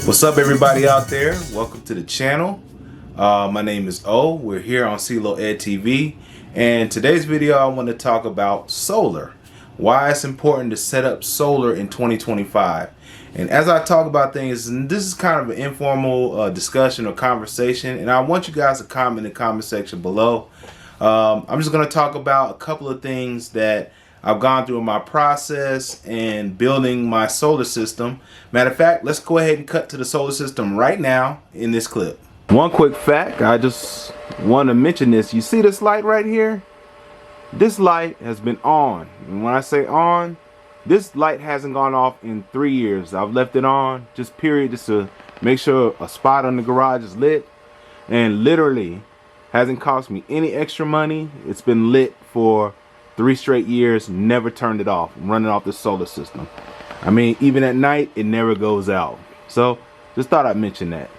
What's up, everybody out there? Welcome to the channel. My name is O. We're here on CLO Ed TV, and today's video I want to talk about solar. Why it's important to set up solar in 2025. And as I talk about things, this is kind of an informal discussion or conversation, and I want you guys to comment in the comment section below. I'm just going to talk about a couple of things that I've gone through in my process and building my solar system. Matter of fact, let's go ahead and cut to the solar system right now in this clip. One quick fact, I just want to mention this. You see this light right here? This light has been on. And when I say on, this light hasn't gone off in 3 years. I've left it on, just period, just to make sure a spot on the garage is lit. And literally hasn't cost me any extra money. It's been lit for 3 straight years, never turned it off. I'm running off the solar system. I mean, even at night, it never goes out. So, just thought I'd mention that.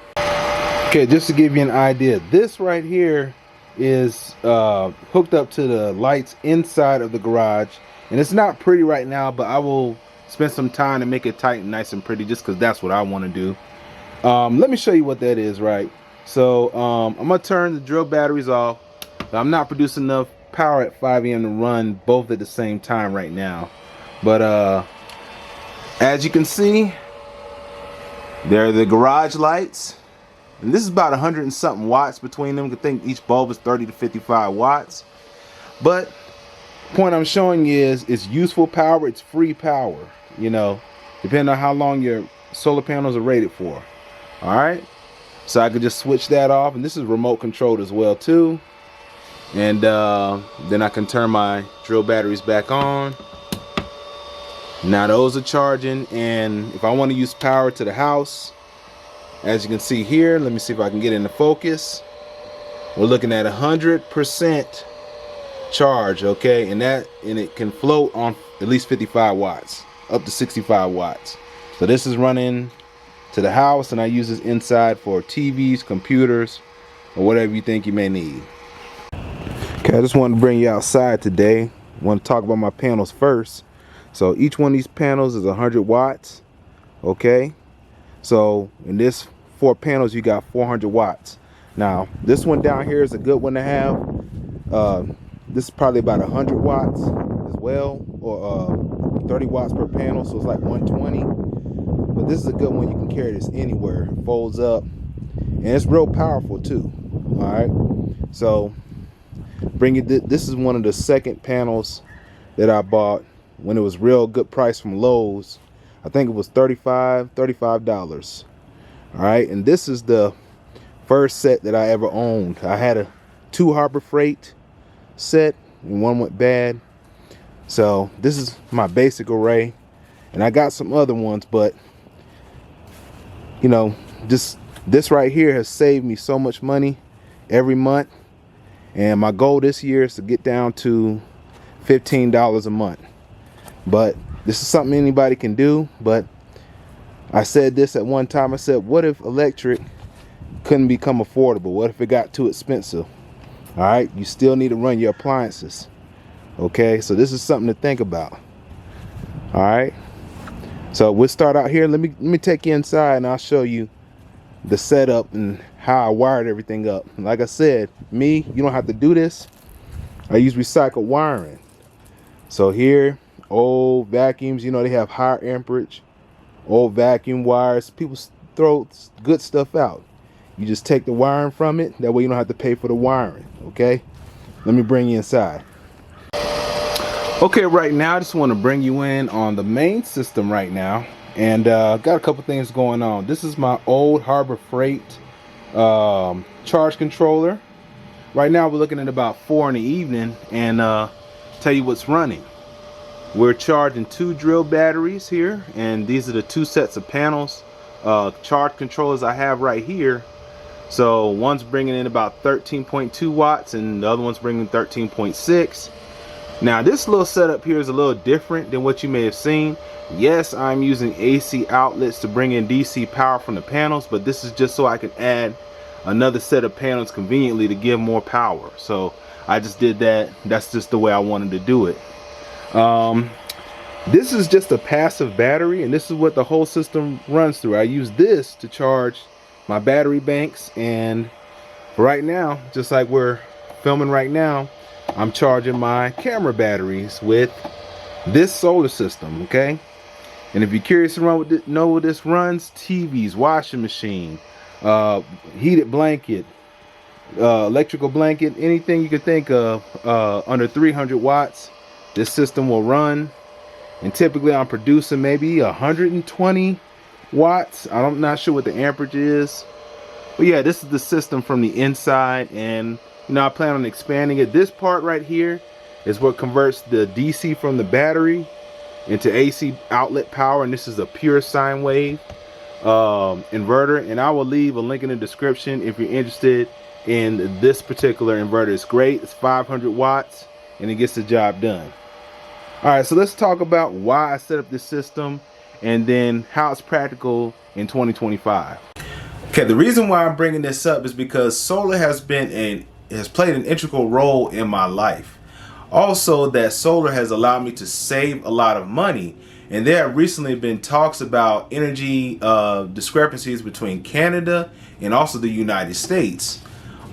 Okay, just to give you an idea, this right here is hooked up to the lights inside of the garage. And it's not pretty right now, but I will spend some time to make it tight and nice and pretty just because that's what I want to do. Let me show you what that is, right? So, I'm going to turn the drill batteries off. I'm not producing enough power at 5 a.m. to run both at the same time right now, but as you can see, there are the garage lights, and this is about 100 and something watts between them. I think each bulb is 30 to 55 watts, but the point I'm showing you is it's useful power, it's free power, you know, depending on how long your solar panels are rated for. All right, so I could just switch that off, and this is remote controlled as well too. And then I can turn my drill batteries back on. Now those are charging, and if I want to use power to the house, as you can see here, let me see if I can get into focus. We're looking at 100% charge, okay, and it can float on at least 55 watts, up to 65 watts. So this is running to the house, and I use this inside for TVs, computers, or whatever you think you may need. Okay, I just wanted to bring you outside today. I want to talk about my panels first. So each one of these panels is 100 watts. Okay, so in this 4 panels you got 400 watts. Now this one down here is a good one to have. This is probably about 100 watts as well, or 30 watts per panel, so it's like 120. But this is a good one. You can carry this anywhere. It folds up, and it's real powerful too. All right, so this is one of the second panels that I bought when it was real good price from Lowe's. I think it was $35. All right, and this is the first set that I ever owned. I had 2 Harbor Freight set, and one went bad. So this is my basic array, and I got some other ones, but you know, this right here has saved me so much money every month. And my goal this year is to get down to $15 a month. But this is something anybody can do. But I said this at one time. I said, what if electric couldn't become affordable? What if it got too expensive? All right, you still need to run your appliances. Okay, so this is something to think about. All right, so we'll start out here. Let me take you inside, and I'll show you the setup and how I wired everything up. Like I said, you don't have to do this. I use recycled wiring. So here, old vacuums, you know, they have higher amperage, old vacuum wires. People throw good stuff out. You just take the wiring from it. That way you don't have to pay for the wiring. Okay, let me bring you inside. Okay, right now I just want to bring you in on the main system right now. And got a couple things going on. This is my old Harbor Freight charge controller. Right now we're looking at about 4 in the evening, and tell you what's running. We're charging 2 drill batteries here, and these are the 2 sets of panels. Charge controllers I have right here. So one's bringing in about 13.2 watts, and the other one's bringing 13.6. Now this little setup here is a little different than what you may have seen. Yes, I'm using AC outlets to bring in DC power from the panels, but this is just so I can add another set of panels conveniently to give more power. So I just did that. That's just the way I wanted to do it. This is just a passive battery, and this is what the whole system runs through. I use this to charge my battery banks, and right now, just like we're filming right now, I'm charging my camera batteries with this solar system, okay? And if you're curious to know what this runs, TVs, washing machine, heated blanket, electrical blanket, anything you could think of under 300 watts, this system will run. And typically I'm producing maybe 120 watts. I'm not sure what the amperage is. But yeah, this is the system from the inside, and you know, I plan on expanding it. This part right here is what converts the DC from the battery into AC outlet power, and this is a pure sine wave inverter, and I will leave a link in the description if you're interested in this particular inverter. It's great. It's 500 watts and it gets the job done. Alright, so let's talk about why I set up this system and then how it's practical in 2025. Okay, the reason why I'm bringing this up is because solar has played an integral role in my life. Also, that solar has allowed me to save a lot of money, and there have recently been talks about energy discrepancies between Canada and also the United States.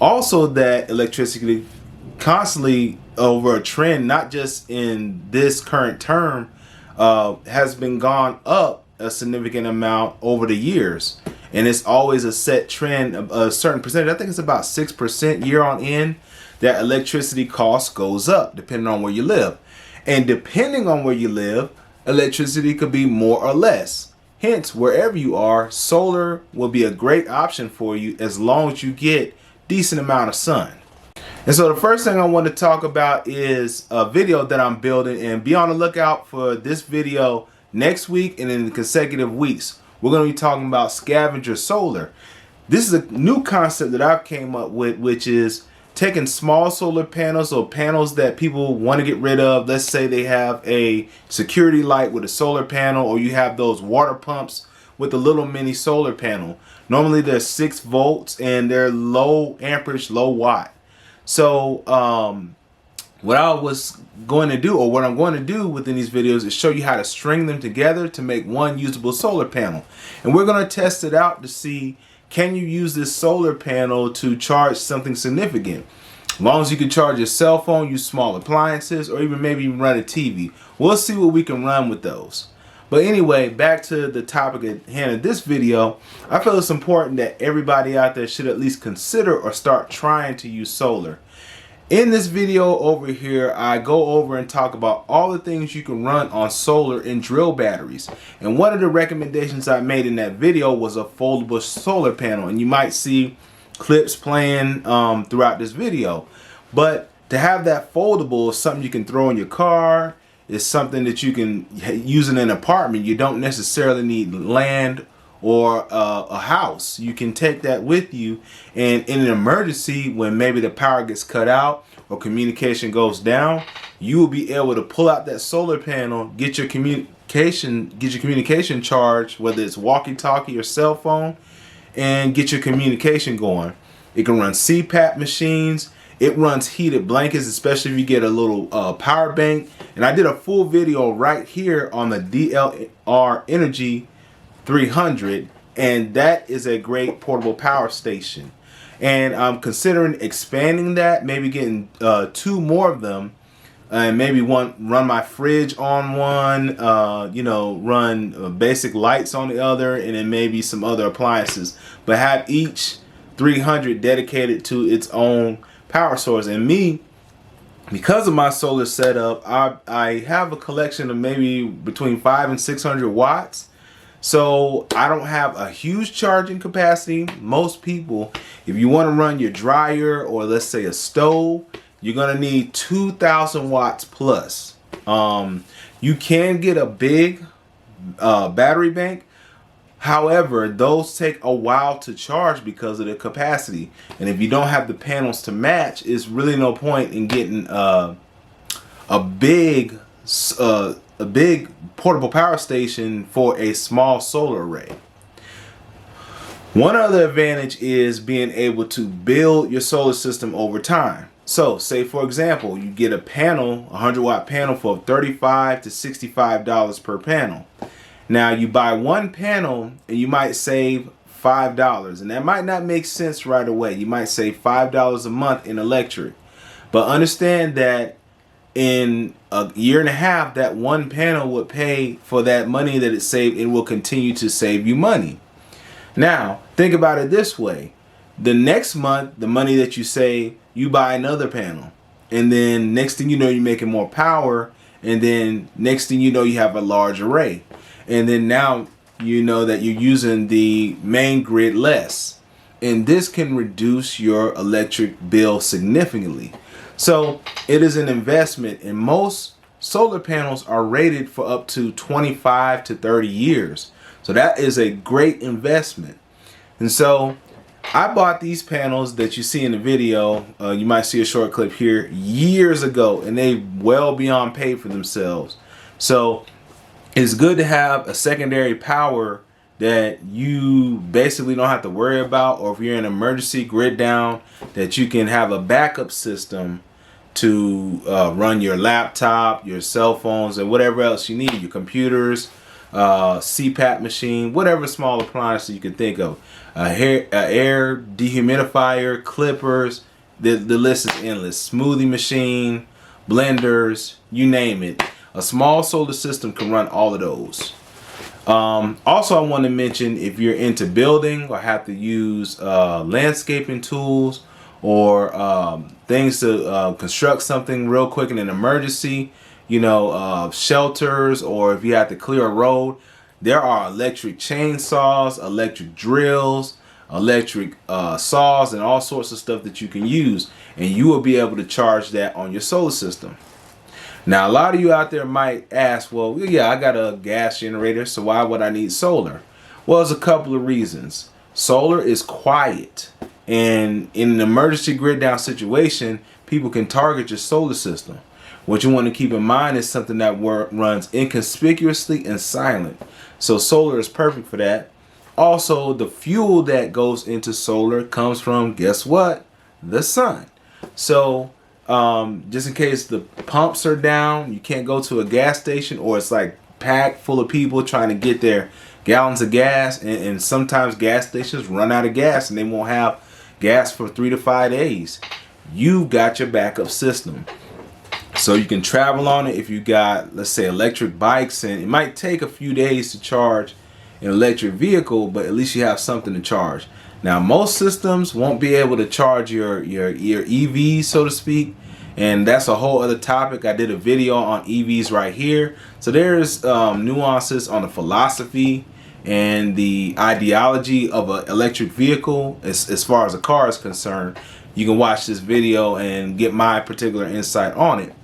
Also, that electricity constantly over a trend, not just in this current term, has been gone up a significant amount over the years, and it's always a set trend of a certain percentage. I think it's about 6% year on end that electricity cost goes up depending on where you live, and depending on where you live, electricity could be more or less. Hence, wherever you are, solar will be a great option for you as long as you get decent amount of sun. And so the first thing I want to talk about is a video that I'm building, and be on the lookout for this video next week and in the consecutive weeks. We're going to be talking about scavenger solar. This is a new concept that I've came up with, which is taking small solar panels or panels that people want to get rid of. Let's say they have a security light with a solar panel, or you have those water pumps with a little mini solar panel. Normally they're 6 volts and they're low amperage, low watt. So what I was going to do, or what I'm going to do within these videos, is show you how to string them together to make one usable solar panel. And we're going to test it out to see, can you use this solar panel to charge something significant? As long as you can charge your cell phone, use small appliances, or even maybe run a TV. We'll see what we can run with those. But anyway, back to the topic at hand of this video, I feel it's important that everybody out there should at least consider or start trying to use solar. In this video over here, I go over and talk about all the things you can run on solar and drill batteries. And one of the recommendations I made in that video was a foldable solar panel. And you might see clips playing throughout this video. But to have that foldable is something you can throw in your car. It's something that you can use in an apartment. You don't necessarily need land or a house. You can take that with you, and in an emergency, when maybe the power gets cut out or communication goes down, you will be able to pull out that solar panel, get your communication charged, whether it's walkie-talkie or cell phone, and get your communication going. It can run CPAP machines. It runs heated blankets, especially if you get a little power bank. And I did a full video right here on the DLR Energy 300, and that is a great portable power station. And I'm considering expanding that, maybe getting 2 more of them, and maybe run my fridge on one, you know, run basic lights on the other, and then maybe some other appliances. But have each 300 dedicated to its own power source. And me, because of my solar setup, I have a collection of maybe between 500 and 600 watts. So I don't have a huge charging capacity. Most people, if you want to run your dryer or let's say a stove, you're going to need 2,000 watts plus. You can get a big battery bank. However, those take a while to charge because of the capacity. And if you don't have the panels to match, it's really no point in getting a big portable power station for a small solar array. One other advantage is being able to build your solar system over time. So say for example, you get a panel, a 100-watt panel for $35 to $65 per panel. Now you buy one panel and you might save $5, and that might not make sense right away. You might save $5 a month in electric, but understand that in a year and a half, that one panel would pay for that money that it saved. It will continue to save you money. Now think about it this way: the next month, the money that you save, you buy another panel, and then next thing you know, you're making more power, and then next thing you know, you have a large array, and then now you know that you're using the main grid less, and this can reduce your electric bill significantly. So it is an investment, and most solar panels are rated for up to 25 to 30 years. So that is a great investment. And so I bought these panels that you see in the video. You might see a short clip here, years ago, and they well beyond paid for themselves. So it's good to have a secondary power that you basically don't have to worry about, or if you're in an emergency grid down, that you can have a backup system to run your laptop, your cell phones, and whatever else you need, your computers, CPAP machine, whatever small appliance you can think of, air dehumidifier, clippers, the list is endless, smoothie machine, blenders, you name it. A small solar system can run all of those. Also, I want to mention, if you're into building or have to use landscaping tools or things to construct something real quick in an emergency, you know, shelters, or if you have to clear a road, there are electric chainsaws, electric drills, electric saws, and all sorts of stuff that you can use, and you will be able to charge that on your solar system. Now, a lot of you out there might ask, well, yeah, I got a gas generator, so why would I need solar? Well, there's a couple of reasons. Solar is quiet, and in an emergency grid down situation, people can target your solar system. What you want to keep in mind is something that runs inconspicuously and silent. So solar is perfect for that. Also, the fuel that goes into solar comes from, guess what? The sun. So just in case the pumps are down, you can't go to a gas station, or it's like packed full of people trying to get their gallons of gas, and sometimes gas stations run out of gas and they won't have gas for 3 to 5 days. You've got your backup system, so you can travel on it. If you got, let's say, electric bikes, and it might take a few days to charge an electric vehicle, but at least you have something to charge. Now, most systems won't be able to charge your EVs, so to speak, and that's a whole other topic. I did a video on EVs right here. So there's nuances on the philosophy and the ideology of an electric vehicle as far as a car is concerned. You can watch this video and get my particular insight on it.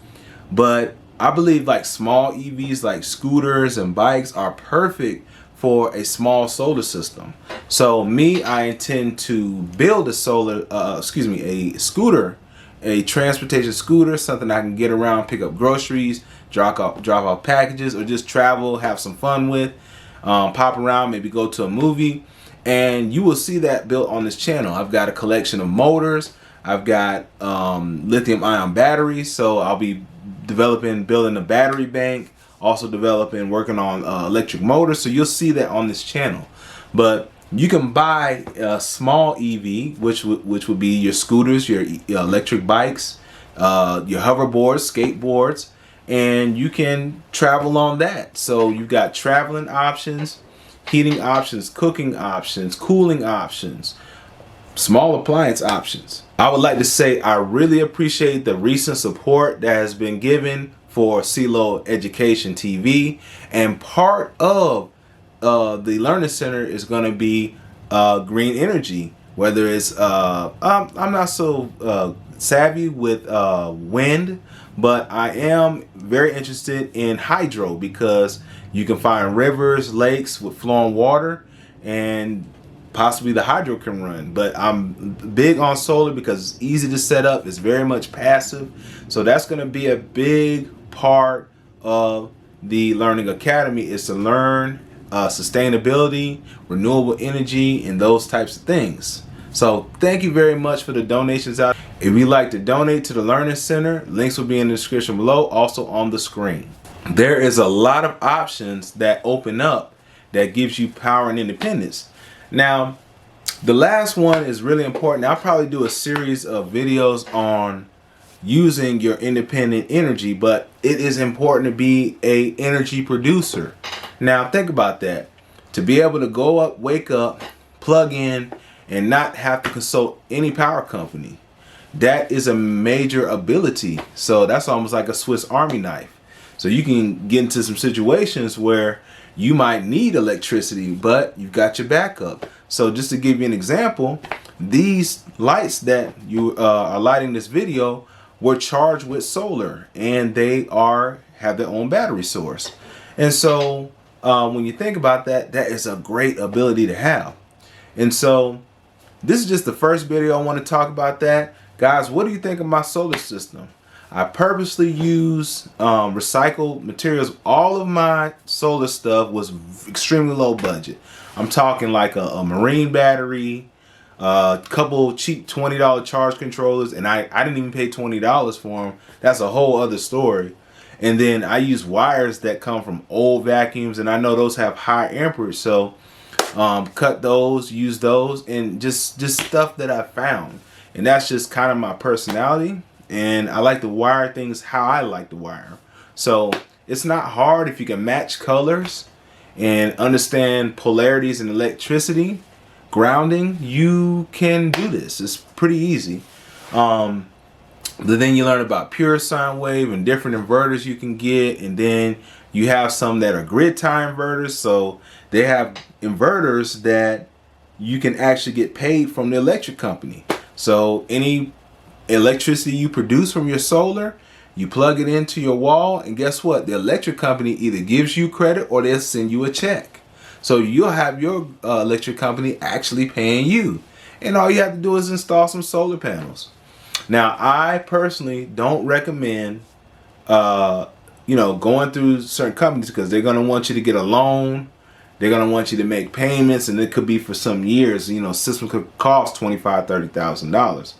But I believe like small EVs, like scooters and bikes, are perfect for a small solar system. So I intend to build a scooter, a transportation scooter, something I can get around, pick up groceries, drop off packages, or just travel, have some fun with, pop around, maybe go to a movie. And you will see that built on this channel. I've got a collection of motors. I've got lithium ion batteries, so I'll be building a battery bank, also working on electric motors. So you'll see that on this channel. But you can buy a small EV, which would be your scooters, your electric bikes, your hoverboards, skateboards, and you can travel on that. So you've got traveling options, heating options, cooking options, cooling options, small appliance options. I would like to say I really appreciate the recent support that has been given for CLO Education TV, and part of the Learning Center is going to be green energy. Whether it's I'm not so savvy with wind, but I am very interested in hydro, because you can find rivers, lakes with flowing water, and possibly the hydro can run. But I'm big on solar because it's easy to set up, it's very much passive. So that's going to be a big part of the Learning Academy, is to learn sustainability, renewable energy, and those types of things. So thank you very much for the donations out. If you'd like to donate to the Learning Center, links will be in the description below, also on the screen. There is a lot of options that open up that gives you power and independence. Now, the last one is really important. I'll probably do a series of videos on using your independent energy, but it is important to be a energy producer. Now, think about that. To be able to go up, wake up, plug in, and not have to consult any power company. That is a major ability. So that's almost like a Swiss Army knife. So you can get into some situations where you might need electricity, but you've got your backup. So just to give you an example, these lights that you are lighting this video were charged with solar, and they have their own battery source. And so when you think about that, that is a great ability to have. And so this is just the first video I want to talk about that. Guys, what do you think of my solar system? I purposely use recycled materials. All of my solar stuff was extremely low budget. I'm talking like a marine battery, a couple cheap $20 charge controllers, and I didn't even pay $20 for them. That's a whole other story. And then I use wires that come from old vacuums, and I know those have high amperage, so cut those, use those, and just stuff that I found. And that's just kind of my personality, and I like to wire things how I like to wire. So it's not hard if you can match colors and understand polarities and electricity grounding. You can do this. It's pretty easy. But then you learn about pure sine wave and different inverters you can get, and then you have some that are grid tie inverters. So they have inverters that you can actually get paid from the electric company. So any electricity you produce from your solar, you plug it into your wall, and guess what? The electric company either gives you credit or they'll send you a check. So you'll have your electric company actually paying you. And all you have to do is install some solar panels. Now, I personally don't recommend going through certain companies, because they're going to want you to get a loan. They're going to want you to make payments, and it could be for some years. System could cost $25,000, $30,000.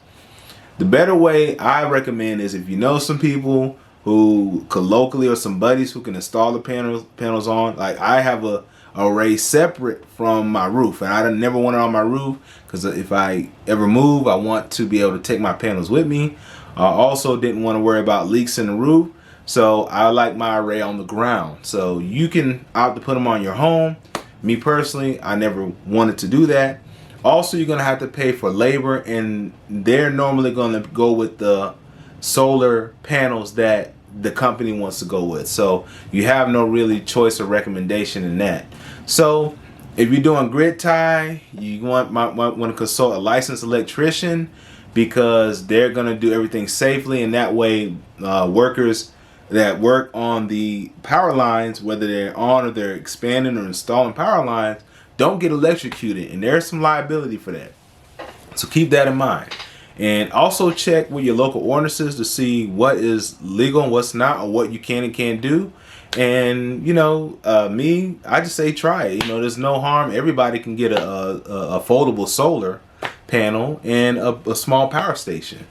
The better way I recommend is if you know some people who could locally, or some buddies who can install the panels on. Like, I have a array separate from my roof, and I never want it on my roof, because if I ever move, I want to be able to take my panels with me. I also didn't want to worry about leaks in the roof, so I like my array on the ground. So you can opt to put them on your home. Me personally, I never wanted to do that. Also, you're going to have to pay for labor, and they're normally going to go with the solar panels that the company wants to go with. So you have no really choice or recommendation in that. So if you're doing grid tie, you might want to consult a licensed electrician, because they're going to do everything safely, and that way workers that work on the power lines, whether they're on or they're expanding or installing power lines, don't get electrocuted, and there's some liability for that. So keep that in mind. And also check with your local ordinances to see what is legal and what's not, or what you can and can't do. And me, I just say try it. There's no harm. Everybody can get a foldable solar panel and a small power station.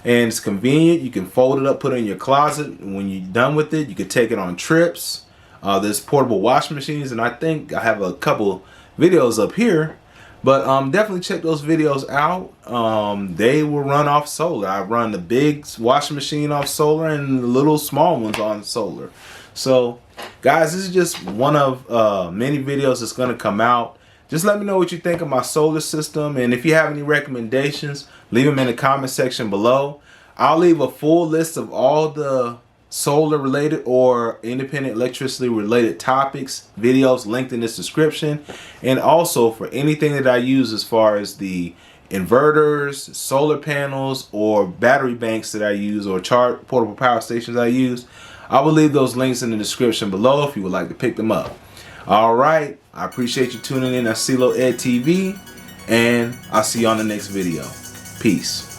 And it's convenient. You can fold it up, put it in your closet. When you're done with it, you can take it on trips. There's portable washing machines, and I think I have a couple videos up here. But definitely check those videos out. They will run off solar. I run the big washing machine off solar and the little small ones on solar. So guys, this is just one of many videos that's going to come out. Just let me know what you think of my solar system, and if you have any recommendations, leave them in the comment section below. I'll leave a full list of all the solar related or independent electricity related topics, videos linked in this description. And also for anything that I use as far as the inverters, solar panels, or battery banks that I use, or portable power stations I use, I will leave those links in the description below if you would like to pick them up. All right, I appreciate you tuning in at CLO Ed TV, and I'll see you on the next video. Peace.